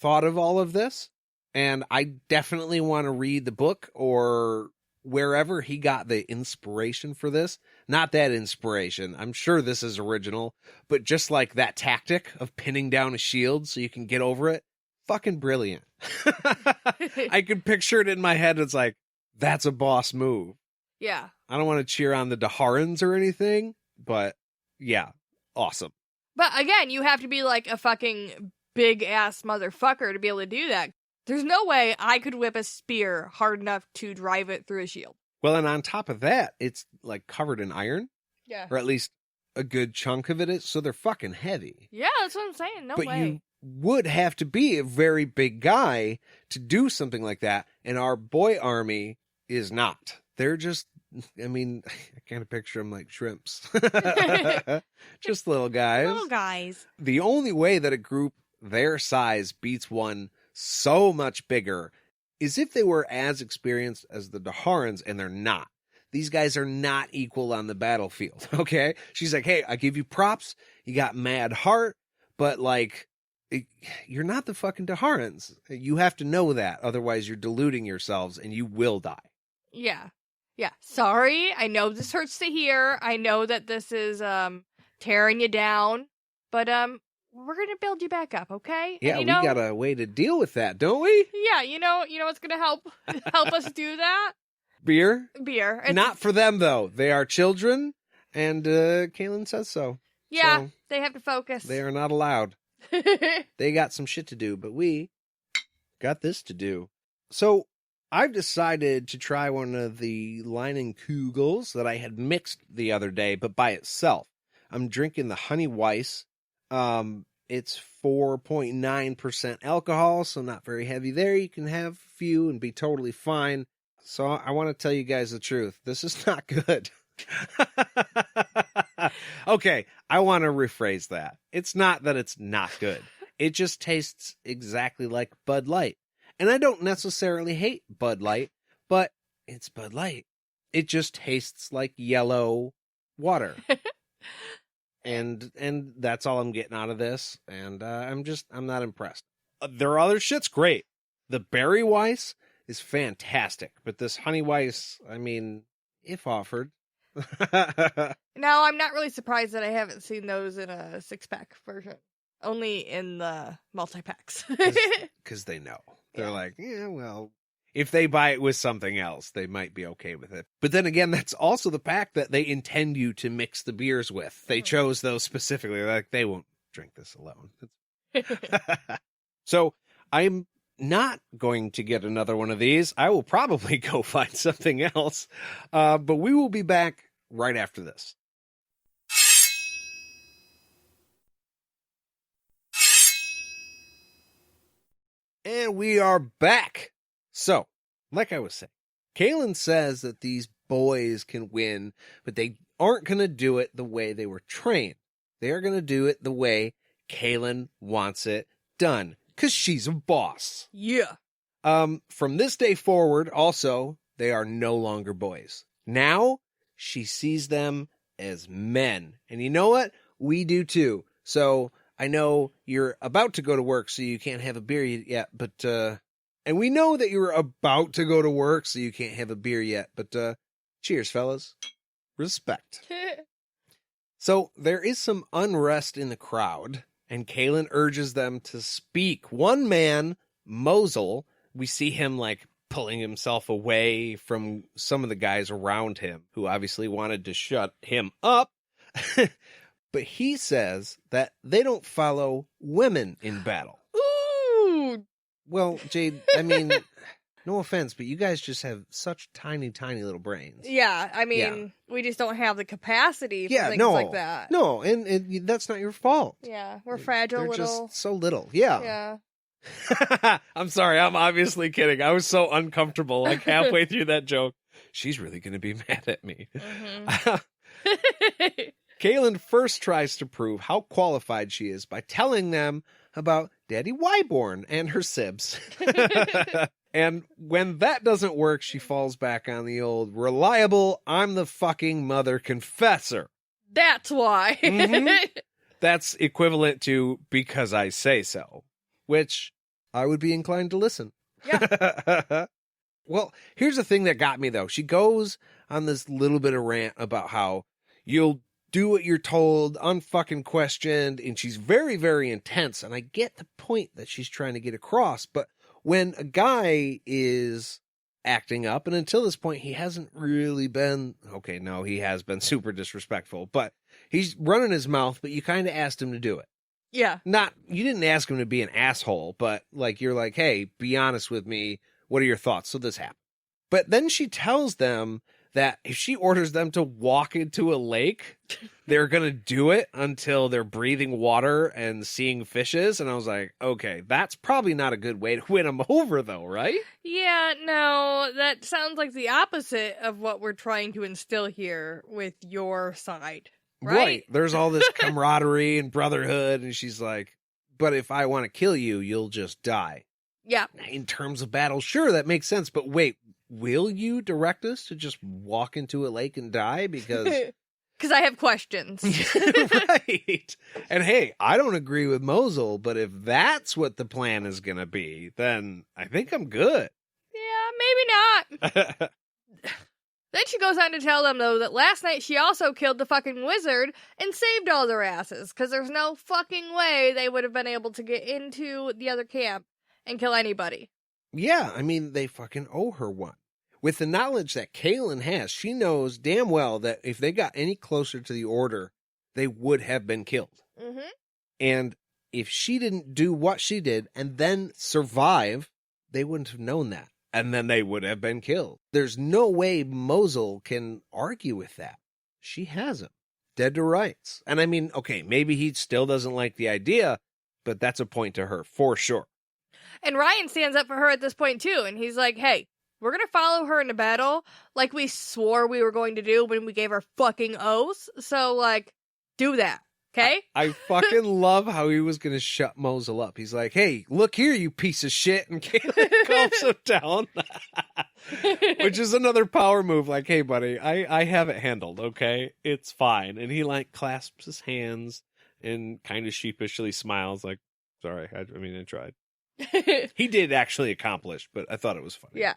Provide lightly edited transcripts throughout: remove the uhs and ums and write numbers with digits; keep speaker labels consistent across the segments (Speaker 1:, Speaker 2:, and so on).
Speaker 1: thought of all of this, and I definitely want to read the book or wherever he got the inspiration for this. Not that inspiration. I'm sure this is original, but just like that tactic of pinning down a shield so you can get over it. Fucking brilliant. I could picture it in my head. It's like, that's a boss move.
Speaker 2: Yeah.
Speaker 1: I don't want to cheer on the Daharans or anything, but yeah, awesome.
Speaker 2: But again, you have to be like a fucking big ass motherfucker to be able to do that. There's no way I could whip a spear hard enough to drive it through a shield.
Speaker 1: Well, and on top of that, it's like covered in iron.
Speaker 2: Yeah.
Speaker 1: Or at least a good chunk of it is, so they're fucking heavy.
Speaker 2: Yeah, that's what I'm saying. No way.
Speaker 1: But you would have to be a very big guy to do something like that, and our boy army is not. They're just, I mean, I kind of picture them like shrimps. Just little guys.
Speaker 2: Little guys.
Speaker 1: The only way that a group their size beats one so much bigger is if they were as experienced as the Daharans, and they're not. These guys are not equal on the battlefield, okay? She's like, hey, I give you props. You got mad heart, but like, you're not the fucking Daharans. You have to know that. Otherwise, you're deluding yourselves and you will die.
Speaker 2: Yeah. Yeah. Sorry. I know this hurts to hear. I know that this is tearing you down, but we're going to build you back up, okay?
Speaker 1: Yeah,
Speaker 2: and,
Speaker 1: we got a way to deal with that, don't we?
Speaker 2: Yeah, you know what's going to help us do that?
Speaker 1: Beer?
Speaker 2: Beer.
Speaker 1: Not for them, though. They are children, and Kahlan says so.
Speaker 2: Yeah,
Speaker 1: so
Speaker 2: they have to focus.
Speaker 1: They are not allowed. They got some shit to do, but we got this to do. So I've decided to try one of the Leinenkugels that I had mixed the other day, but by itself. I'm drinking the Honey Weiss. It's 4.9% alcohol, so not very heavy there. You can have a few and be totally fine. So I want to tell you guys the truth. This is not good. Okay, I want to rephrase that. It's not that it's not good. It just tastes exactly like Bud Light. And I don't necessarily hate Bud Light, but it's Bud Light. It just tastes like yellow water. And that's all I'm getting out of this. And I'm not impressed. Their other shit's great. The Berry Weiss is fantastic. But this Honey Weiss, I mean, if offered.
Speaker 2: Now, I'm not really surprised that I haven't seen those in a 6-pack version. Only in the multi-packs.
Speaker 1: Because they know. They're like, yeah, well, if they buy it with something else, they might be okay with it. But then again, that's also the pack that they intend you to mix the beers with. They chose those specifically. Like, they won't drink this alone. So I'm not going to get another one of these. I will probably go find something else. But we will be back right after this. And we are back. So, like I was saying, Kahlan says that these boys can win, but they aren't going to do it the way they were trained. They are going to do it the way Kahlan wants it done, because she's a boss.
Speaker 2: Yeah.
Speaker 1: From this day forward, also, they are no longer boys. Now, she sees them as men. And you know what? We do too. So, I know you're about to go to work, so you can't have a beer yet, but, and we know that you're about to go to work, so you can't have a beer yet, but, cheers, fellas. Respect. So, there is some unrest in the crowd, and Kahlan urges them to speak. One man, Mosul, we see him, like, pulling himself away from some of the guys around him, who obviously wanted to shut him up. But he says that they don't follow women in battle.
Speaker 2: Ooh!
Speaker 1: Well, Jade, I mean, no offense, but you guys just have such tiny, tiny little brains.
Speaker 2: Yeah, I mean, we just don't have the capacity for things like that.
Speaker 1: No, and that's not your fault.
Speaker 2: Yeah, we're fragile
Speaker 1: They're
Speaker 2: little.
Speaker 1: just so little. Yeah.
Speaker 2: Yeah.
Speaker 1: I'm sorry, I'm obviously kidding. I was so uncomfortable, like halfway through that joke. She's really going to be mad at me.
Speaker 2: Mm-hmm.
Speaker 1: Kahlan first tries to prove how qualified she is by telling them about Daddy Wyborn and her sibs. And when that doesn't work, she falls back on the old reliable, I'm the fucking mother confessor.
Speaker 2: That's why.
Speaker 1: Mm-hmm. That's equivalent to because I say so, which I would be inclined to listen.
Speaker 2: Yeah.
Speaker 1: Well, here's the thing that got me, though. She goes on this little bit of rant about how you'll do what you're told, unfucking questioned, and she's very, very intense. And I get the point that she's trying to get across, but when a guy is acting up, and until this point, he hasn't really been, okay, no, he has been super disrespectful, but he's running his mouth, but you kind of asked him to do it.
Speaker 2: Yeah.
Speaker 1: You didn't ask him to be an asshole, but like, you're like, hey, be honest with me. What are your thoughts? So this happened. But then she tells them that if she orders them to walk into a lake, they're going to do it until they're breathing water and seeing fishes. And I was like, okay, that's probably not a good way to win them over, though, right?
Speaker 2: Yeah, no, that sounds like the opposite of what we're trying to instill here with your side, right?
Speaker 1: There's all this camaraderie and brotherhood. And she's like, but if I want to kill you, you'll just die.
Speaker 2: Yeah.
Speaker 1: In terms of battle, sure, that makes sense. But wait, will you direct us to just walk into a lake and die? Because
Speaker 2: I have questions.
Speaker 1: Right. And hey, I don't agree with Mosul, but if that's what the plan is going to be, then I think I'm good.
Speaker 2: Yeah, maybe not. Then she goes on to tell them, though, that last night she also killed the fucking wizard and saved all their asses, because there's no fucking way they would have been able to get into the other camp and kill anybody.
Speaker 1: Yeah, I mean, they fucking owe her one. With the knowledge that Kahlan has, she knows damn well that if they got any closer to the order, they would have been killed.
Speaker 2: Mm-hmm.
Speaker 1: And if she didn't do what she did and then survive, they wouldn't have known that. And then they would have been killed. There's no way Mosul can argue with that. She has him. Dead to rights. And I mean, okay, maybe he still doesn't like the idea, but that's a point to her, for sure.
Speaker 2: And Ryan stands up for her at this point, too, and he's like, hey, we're going to follow her into battle like we swore we were going to do when we gave our fucking oaths. So, like, do that, okay?
Speaker 1: I fucking love how he was going to shut Mosul up. He's like, hey, look here, you piece of shit, and Kahlan calms him down. Which is another power move, like, hey, buddy, I have it handled, okay? It's fine. And he, like, clasps his hands and kind of sheepishly smiles, like, sorry, I tried. He did actually accomplish, but I thought it was funny.
Speaker 2: Yeah.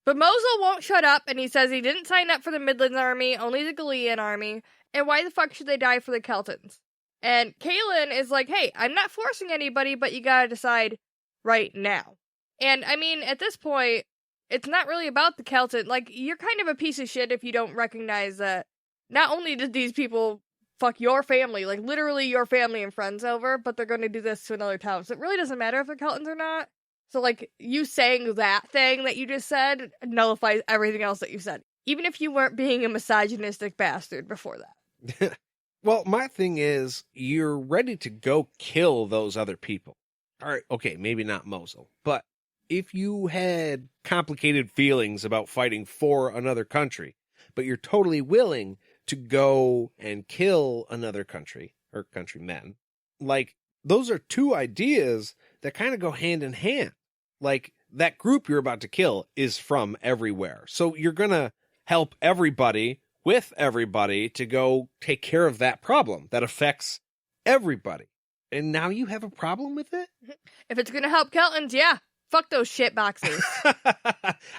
Speaker 2: But Mosul won't shut up, and he says he didn't sign up for the Midlands army, only the Kahlan army, and why the fuck should they die for the Keltons? And Kahlan is like, hey, I'm not forcing anybody, but you gotta decide right now. And, I mean, at this point, it's not really about the Kelton. Like, you're kind of a piece of shit if you don't recognize that not only did these people fuck your family, like literally your family and friends over, but they're going to do this to another town. So it really doesn't matter if they're Keltons or not. So like you saying that thing that you just said nullifies everything else that you said, even if you weren't being a misogynistic bastard before that.
Speaker 1: Well, my thing is you're ready to go kill those other people. All right, okay, maybe not Mosul, but if you had complicated feelings about fighting for another country, but you're totally willing to go and kill another country or countrymen, like those are two ideas that kind of go hand in hand. Like that group you're about to kill is from everywhere. So you're going to help everybody with everybody to go take care of that problem that affects everybody. And now you have a problem with it?
Speaker 2: If it's going to help Keltons, yeah. Fuck those shit boxes.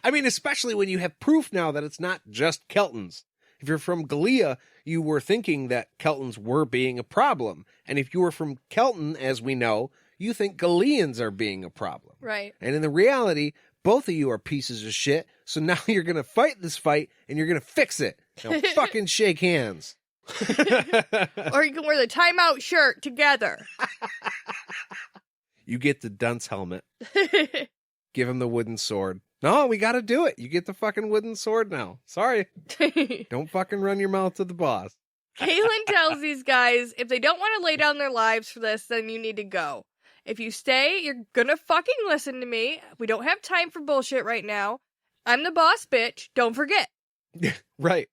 Speaker 1: I mean, especially when you have proof now that it's not just Keltons. If you're from Gallia, you were thinking that Keltons were being a problem. And if you were from Kelton, as we know, you think Gallians are being a problem.
Speaker 2: Right.
Speaker 1: And in the reality, both of you are pieces of shit. So now you're going to fight this fight and you're going to fix it. Now fucking shake hands.
Speaker 2: Or you can wear the timeout shirt together.
Speaker 1: You get the dunce helmet. Give him the wooden sword. No, we got to do it. You get the fucking wooden sword now. Sorry. Don't fucking run your mouth to the boss.
Speaker 2: Kahlan tells these guys if they don't want to lay down their lives for this, then you need to go. If you stay, you're gonna fucking listen to me. We don't have time for bullshit right now. I'm the boss, bitch. Don't forget.
Speaker 1: Right.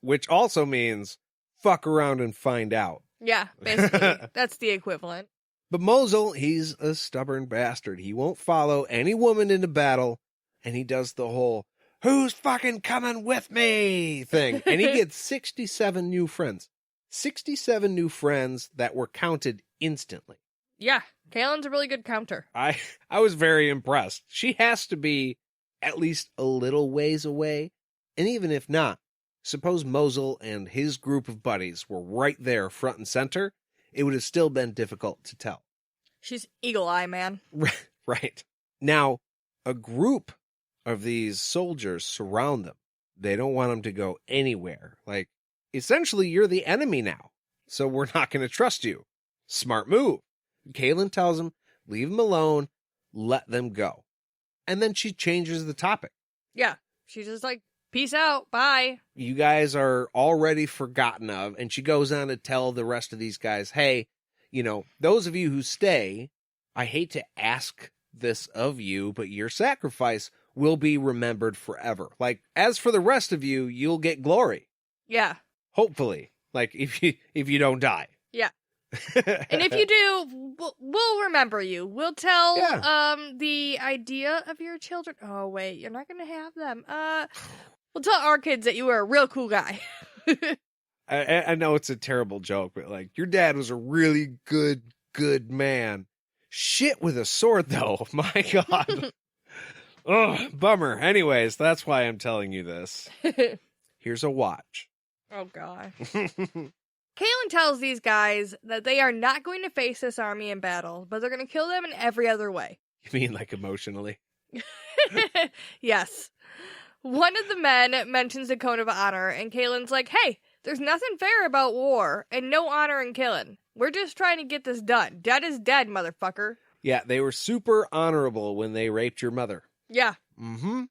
Speaker 1: Which also means fuck around and find out.
Speaker 2: Yeah, basically. That's the equivalent.
Speaker 1: But Mosul, he's a stubborn bastard. He won't follow any woman into battle, and he does the whole, who's fucking coming with me thing. And he gets 67 new friends. 67 new friends that were counted instantly.
Speaker 2: Yeah. Kahlan's a really good counter.
Speaker 1: I was very impressed. She has to be at least a little ways away. And even if not, suppose Mosul and his group of buddies were right there front and center, it would have still been difficult to tell.
Speaker 2: She's eagle eye, man.
Speaker 1: Right. Now, a group of these soldiers surround them. They don't want them to go anywhere. Like, essentially, you're the enemy now, so we're not going to trust you. Smart move. Kahlan tells them, leave them alone, let them go. And then she changes the topic.
Speaker 2: Yeah. She's just like, peace out, bye.
Speaker 1: You guys are already forgotten of. And she goes on to tell the rest of these guys, hey, those of you who stay, I hate to ask this of you, but your sacrifice will be remembered forever. Like, as for the rest of you, you'll get glory.
Speaker 2: Yeah.
Speaker 1: Hopefully. Like, if you don't die.
Speaker 2: Yeah. And if you do, we'll remember you. We'll tell the idea of your children. Oh, wait, you're not going to have them. We'll tell our kids that you were a real cool guy.
Speaker 1: I know it's a terrible joke, but like, your dad was a really good man. Shit with a sword, though. My God. Oh, bummer. Anyways, that's why I'm telling you this. Here's a watch.
Speaker 2: Oh, God. Kahlan tells these guys that they are not going to face this army in battle, but they're going to kill them in every other way.
Speaker 1: You mean like emotionally?
Speaker 2: Yes. One of the men mentions the code of honor, and Kahlan's like, hey, there's nothing fair about war, and no honor in killing. We're just trying to get this done. Dead is dead, motherfucker.
Speaker 1: Yeah, they were super honorable when they raped your mother.
Speaker 2: Yeah.
Speaker 1: Mm-hmm.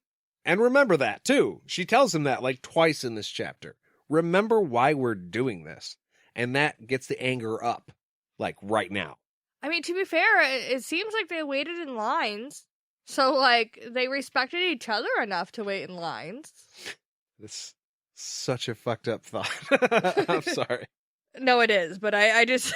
Speaker 1: And remember that, too. She tells him that like twice in this chapter. Remember why we're doing this. And that gets the anger up, like right now.
Speaker 2: I mean, to be fair, it seems like they waited in lines. So, like, they respected each other enough to wait in lines.
Speaker 1: This such a fucked up thought. I'm sorry.
Speaker 2: No, it is, but I just...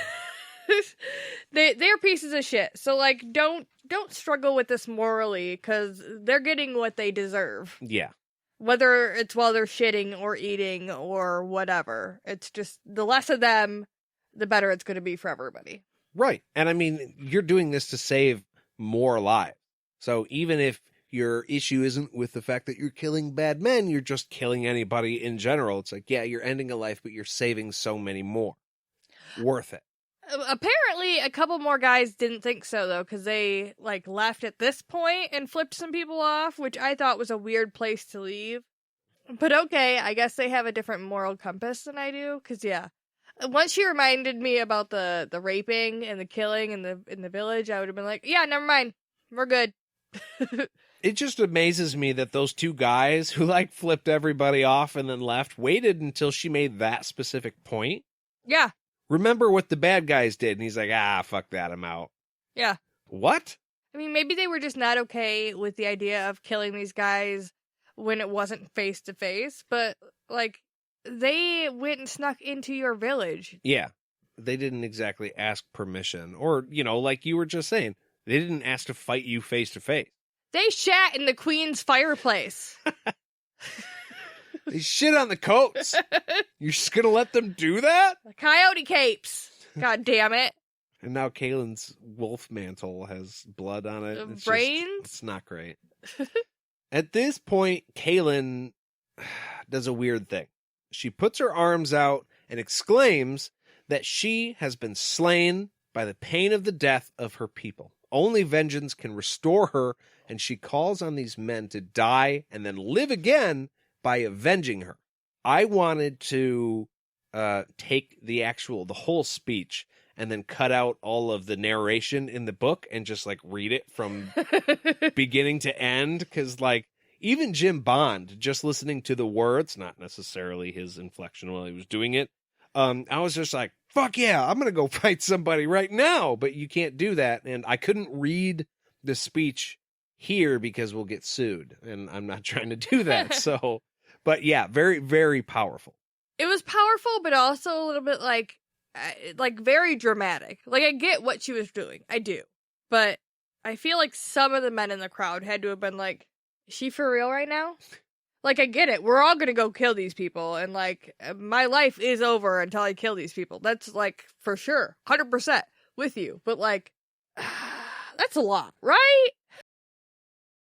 Speaker 2: they're pieces of shit. So, like, don't struggle with this morally, because they're getting what they deserve.
Speaker 1: Yeah.
Speaker 2: Whether it's while they're shitting or eating or whatever. It's just, the less of them, the better it's going to be for everybody.
Speaker 1: Right. And I mean, you're doing this to save more lives. So even if your issue isn't with the fact that you're killing bad men, you're just killing anybody in general. It's like, yeah, you're ending a life, but you're saving so many more. Worth it.
Speaker 2: Apparently, a couple more guys didn't think so, though, because they, like, left at this point and flipped some people off, which I thought was a weird place to leave. But okay, I guess they have a different moral compass than I do, because, yeah. Once she reminded me about the raping and the killing in the village, I would have been like, yeah, never mind. We're good.
Speaker 1: It just amazes me that those two guys who, like, flipped everybody off and then left waited until she made that specific point.
Speaker 2: Yeah.
Speaker 1: Remember what the bad guys did. And he's like, fuck that, I'm out.
Speaker 2: Yeah.
Speaker 1: What?
Speaker 2: I mean, maybe they were just not okay with the idea of killing these guys when it wasn't face to face, but, like, they went and snuck into your village.
Speaker 1: Yeah. They didn't exactly ask permission. Or, like you were just saying, they didn't ask to fight you face to face.
Speaker 2: They shat in the queen's fireplace.
Speaker 1: They shit on the coats. You're just going to let them do that?
Speaker 2: Coyote capes. God damn it.
Speaker 1: And now Kahlan's wolf mantle has blood on it. It's
Speaker 2: brains?
Speaker 1: It's not great. At this point, Kahlan does a weird thing. She puts her arms out and exclaims that she has been slain by the pain of the death of her people. Only vengeance can restore her, and she calls on these men to die and then live again by avenging her. I wanted to take the whole speech and then cut out all of the narration in the book and just like read it from beginning to end. Because like even Jim Bond, just listening to the words, not necessarily his inflection while he was doing it, I was just like, fuck yeah, I'm going to go fight somebody right now. But you can't do that. And I couldn't read the speech here because we'll get sued. And I'm not trying to do that. So... But yeah, very, very powerful.
Speaker 2: It was powerful, but also a little bit like very dramatic. Like, I get what she was doing. I do. But I feel like some of the men in the crowd had to have been like, is she for real right now? Like, I get it. We're all going to go kill these people. And, like, my life is over until I kill these people. That's, like, for sure. 100% with you. But, like, That's a lot, right?